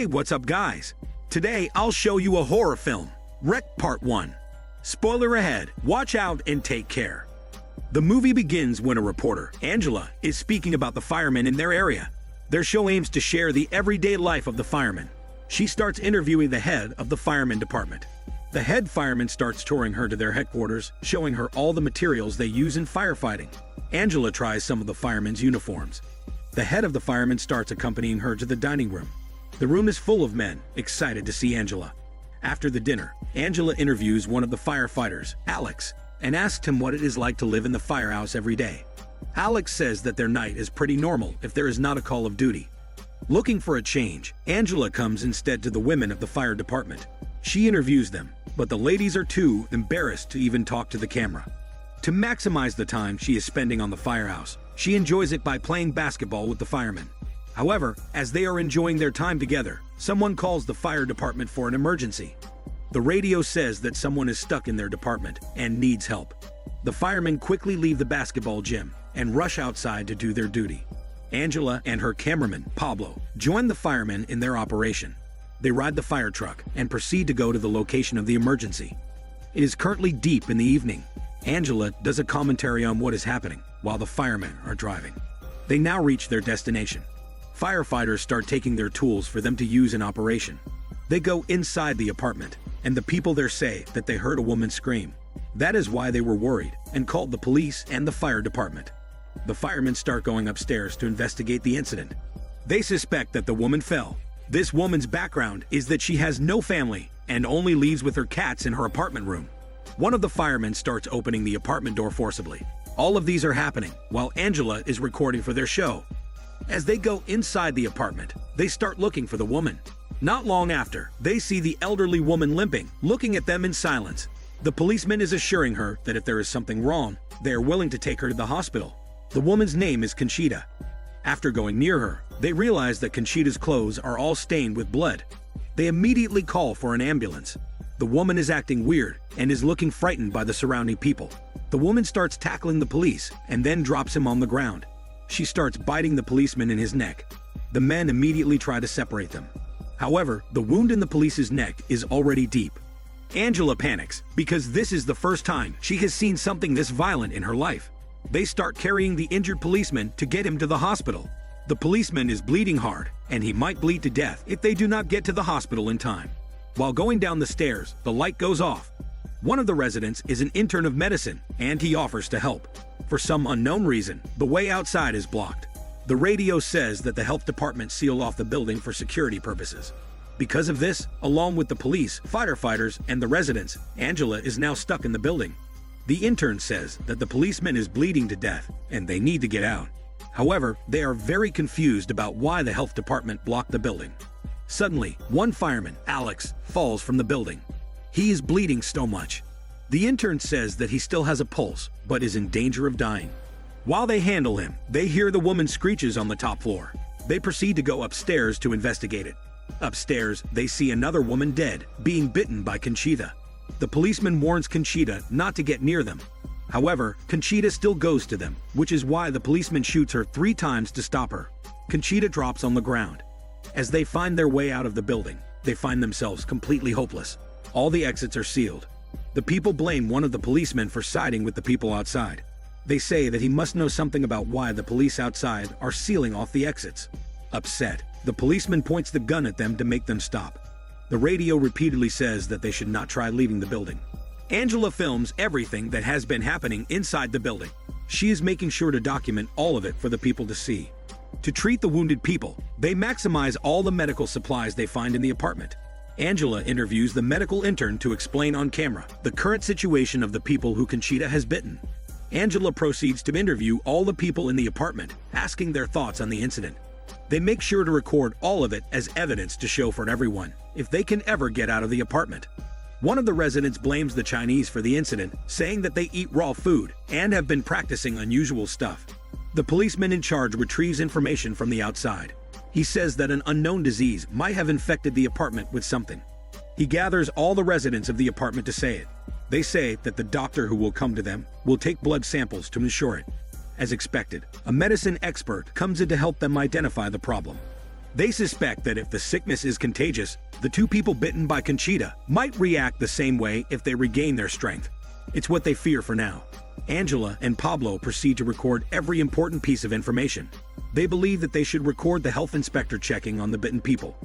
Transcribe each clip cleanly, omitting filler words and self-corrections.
Hey, what's up guys? Today I'll show you a horror film, Wreck Part 1. Spoiler ahead, watch out and take care. The movie begins when a reporter, Angela, is speaking about the firemen in their area. Their show aims to share the everyday life of the firemen. She starts interviewing the head of the fireman department. The head fireman starts touring her to their headquarters, showing her all the materials they use in firefighting. Angela tries some of the firemen's uniforms. The head of the firemen starts accompanying her to the dining room. The room is full of men, excited to see Angela. After the dinner, Angela interviews one of the firefighters, Alex, and asks him what it is like to live in the firehouse every day. Alex says that their night is pretty normal if there is not a call of duty. Looking for a change, Angela comes instead to the women of the fire department. She interviews them, but the ladies are too embarrassed to even talk to the camera. To maximize the time she is spending on the firehouse, she enjoys it by playing basketball with the firemen. However, as they are enjoying their time together, someone calls the fire department for an emergency. The radio says that someone is stuck in their department and needs help. The firemen quickly leave the basketball gym and rush outside to do their duty. Angela and her cameraman, Pablo, join the firemen in their operation. They ride the fire truck and proceed to go to the location of the emergency. It is currently deep in the evening. Angela does a commentary on what is happening while the firemen are driving. They now reach their destination. Firefighters start taking their tools for them to use in operation. They go inside the apartment, and the people there say that they heard a woman scream. That is why they were worried and called the police and the fire department. The firemen start going upstairs to investigate the incident. They suspect that the woman fell. This woman's background is that she has no family and only lives with her cats in her apartment room. One of the firemen starts opening the apartment door forcibly. All of these are happening while Angela is recording for their show. As they go inside the apartment, they start looking for the woman. Not long after, they see the elderly woman limping, looking at them in silence. The policeman is assuring her that if there is something wrong, they are willing to take her to the hospital. The woman's name is Conchita. After going near her, they realize that Conchita's clothes are all stained with blood. They immediately call for an ambulance. The woman is acting weird and is looking frightened by the surrounding people. The woman starts tackling the police and then drops him on the ground. She starts biting the policeman in his neck. The men immediately try to separate them. However, the wound in the police's neck is already deep. Angela panics because this is the first time she has seen something this violent in her life. They start carrying the injured policeman to get him to the hospital. The policeman is bleeding hard, and he might bleed to death if they do not get to the hospital in time. While going down the stairs, the light goes off. One of the residents is an intern of medicine, and he offers to help. For some unknown reason, the way outside is blocked. The radio says that the health department sealed off the building for security purposes. Because of this, along with the police, firefighters, and the residents, Angela is now stuck in the building. The intern says that the policeman is bleeding to death and they need to get out. However, they are very confused about why the health department blocked the building. Suddenly, one fireman, Alex, falls from the building. He is bleeding so much. The intern says that he still has a pulse, but is in danger of dying. While they handle him, they hear the woman's screeches on the top floor. They proceed to go upstairs to investigate it. Upstairs, they see another woman dead, being bitten by Conchita. The policeman warns Conchita not to get near them. However, Conchita still goes to them, which is why the policeman shoots her 3 times to stop her. Conchita drops on the ground. As they find their way out of the building, they find themselves completely hopeless. All the exits are sealed. The people blame one of the policemen for siding with the people outside. They say that he must know something about why the police outside are sealing off the exits. Upset, the policeman points the gun at them to make them stop. The radio repeatedly says that they should not try leaving the building. Angela films everything that has been happening inside the building. She is making sure to document all of it for the people to see. To treat the wounded people, they maximize all the medical supplies they find in the apartment. Angela interviews the medical intern to explain on camera the current situation of the people who Conchita has bitten. Angela proceeds to interview all the people in the apartment, asking their thoughts on the incident. They make sure to record all of it as evidence to show for everyone if they can ever get out of the apartment. One of the residents blames the Chinese for the incident, saying that they eat raw food and have been practicing unusual stuff. The policeman in charge retrieves information from the outside. He says that an unknown disease might have infected the apartment with something. He gathers all the residents of the apartment to say it. They say that the doctor who will come to them will take blood samples to ensure it. As expected, a medicine expert comes in to help them identify the problem. They suspect that if the sickness is contagious, the two people bitten by Conchita might react the same way if they regain their strength. It's what they fear for now. Angela and Pablo proceed to record every important piece of information. They believe that they should record the health inspector checking on the bitten people.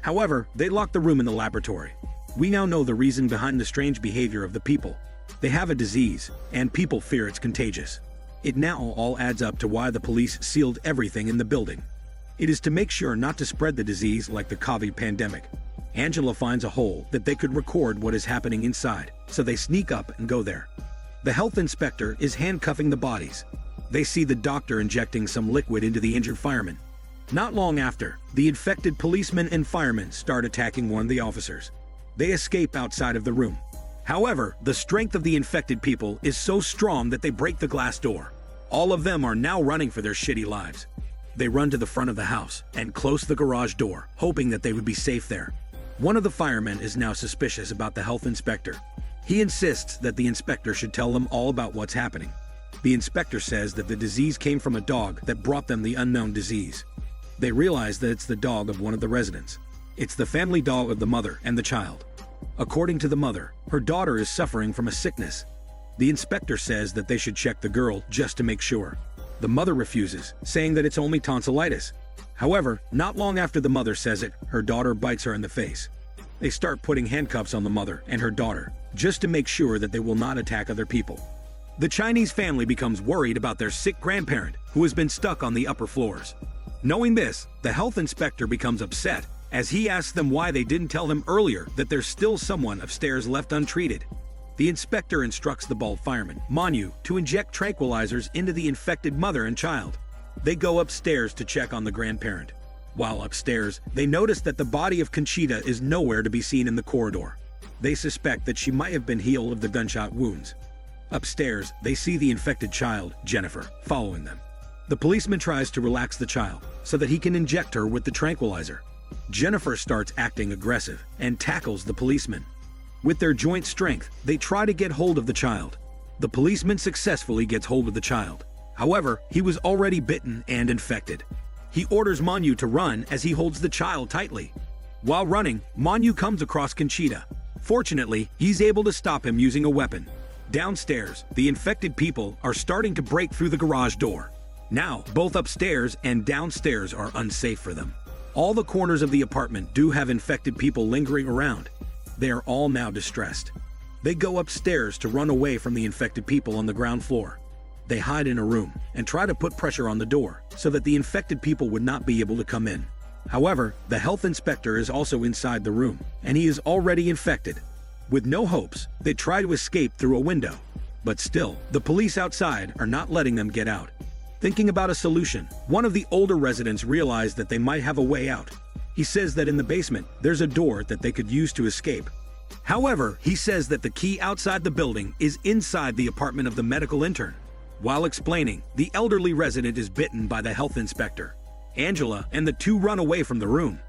However, they lock the room in the laboratory. We now know the reason behind the strange behavior of the people. They have a disease, and people fear it's contagious. It now all adds up to why the police sealed everything in the building. It is to make sure not to spread the disease like the COVID pandemic. Angela finds a hole that they could record what is happening inside, so they sneak up and go there. The health inspector is handcuffing the bodies. They see the doctor injecting some liquid into the injured fireman. Not long after, the infected policemen and firemen start attacking one of the officers. They escape outside of the room. However, the strength of the infected people is so strong that they break the glass door. All of them are now running for their shitty lives. They run to the front of the house and close the garage door, hoping that they would be safe there. One of the firemen is now suspicious about the health inspector. He insists that the inspector should tell them all about what's happening. The inspector says that the disease came from a dog that brought them the unknown disease. They realize that it's the dog of one of the residents. It's the family dog of the mother and the child. According to the mother, her daughter is suffering from a sickness. The inspector says that they should check the girl just to make sure. The mother refuses, saying that it's only tonsillitis. However, not long after the mother says it, her daughter bites her in the face. They start putting handcuffs on the mother and her daughter, just to make sure that they will not attack other people. The Chinese family becomes worried about their sick grandparent, who has been stuck on the upper floors. Knowing this, the health inspector becomes upset, as he asks them why they didn't tell him earlier that there's still someone upstairs left untreated. The inspector instructs the bald fireman, Manu, to inject tranquilizers into the infected mother and child. They go upstairs to check on the grandparent. While upstairs, they notice that the body of Conchita is nowhere to be seen in the corridor. They suspect that she might have been healed of the gunshot wounds. Upstairs, they see the infected child, Jennifer, following them. The policeman tries to relax the child so that he can inject her with the tranquilizer. Jennifer starts acting aggressive and tackles the policeman. With their joint strength, they try to get hold of the child. The policeman successfully gets hold of the child. However, he was already bitten and infected. He orders Manu to run as he holds the child tightly. While running, Manu comes across Conchita. Fortunately, he's able to stop him using a weapon. Downstairs, the infected people are starting to break through the garage door. Now, both upstairs and downstairs are unsafe for them. All the corners of the apartment do have infected people lingering around. They are all now distressed. They go upstairs to run away from the infected people on the ground floor. They hide in a room and try to put pressure on the door so that the infected people would not be able to come in. However, the health inspector is also inside the room, and he is already infected. With no hopes, they try to escape through a window. But still, the police outside are not letting them get out. Thinking about a solution, one of the older residents realized that they might have a way out. He says that in the basement, there's a door that they could use to escape. However, he says that the key outside the building is inside the apartment of the medical intern. While explaining, the elderly resident is bitten by the health inspector. Angela and the two run away from the room.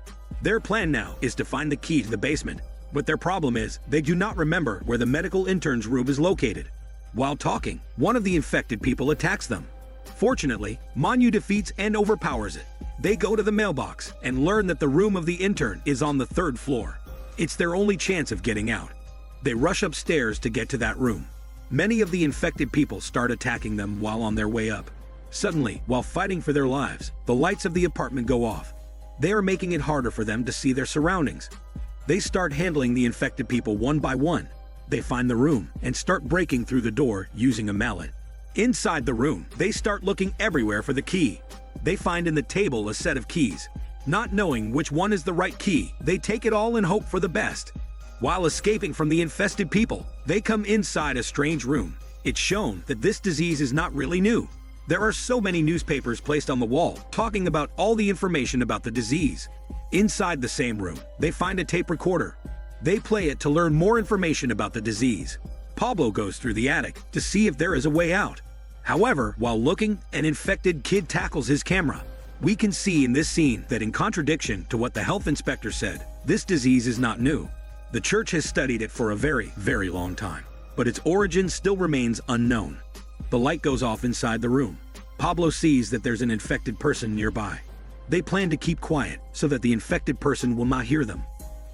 Their plan now is to find the key to the basement, but their problem is they do not remember where the medical intern's room is located. While talking, one of the infected people attacks them. Fortunately, Manu defeats and overpowers it. They go to the mailbox and learn that the room of the intern is on the 3rd floor. It's their only chance of getting out. They rush upstairs to get to that room. Many of the infected people start attacking them while on their way up. Suddenly, while fighting for their lives, the lights of the apartment go off. They are making it harder for them to see their surroundings. They start handling the infected people one by one. They find the room and start breaking through the door using a mallet. Inside the room, they start looking everywhere for the key. They find in the table a set of keys. Not knowing which one is the right key, they take it all and hope for the best. While escaping from the infested people, they come inside a strange room. It's shown that this disease is not really new. There are so many newspapers placed on the wall talking about all the information about the disease. Inside the same room, they find a tape recorder. They play it to learn more information about the disease. Pablo goes through the attic to see if there is a way out. However, while looking, an infected kid tackles his camera. We can see in this scene that in contradiction to what the health inspector said, this disease is not new. The church has studied it for a very, very long time, but its origin still remains unknown. The light goes off inside the room. Pablo sees that there's an infected person nearby. They plan to keep quiet so that the infected person will not hear them.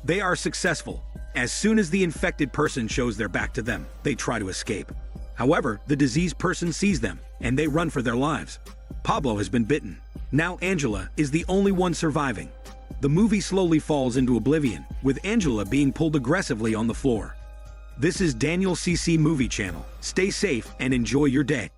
They are successful. As soon as the infected person shows their back to them, they try to escape. However, the diseased person sees them, and they run for their lives. Pablo has been bitten. Now Angela is the only one surviving. The movie slowly falls into oblivion, with Angela being pulled aggressively on the floor. This is Daniel CC Movie Channel. Stay safe and enjoy your day.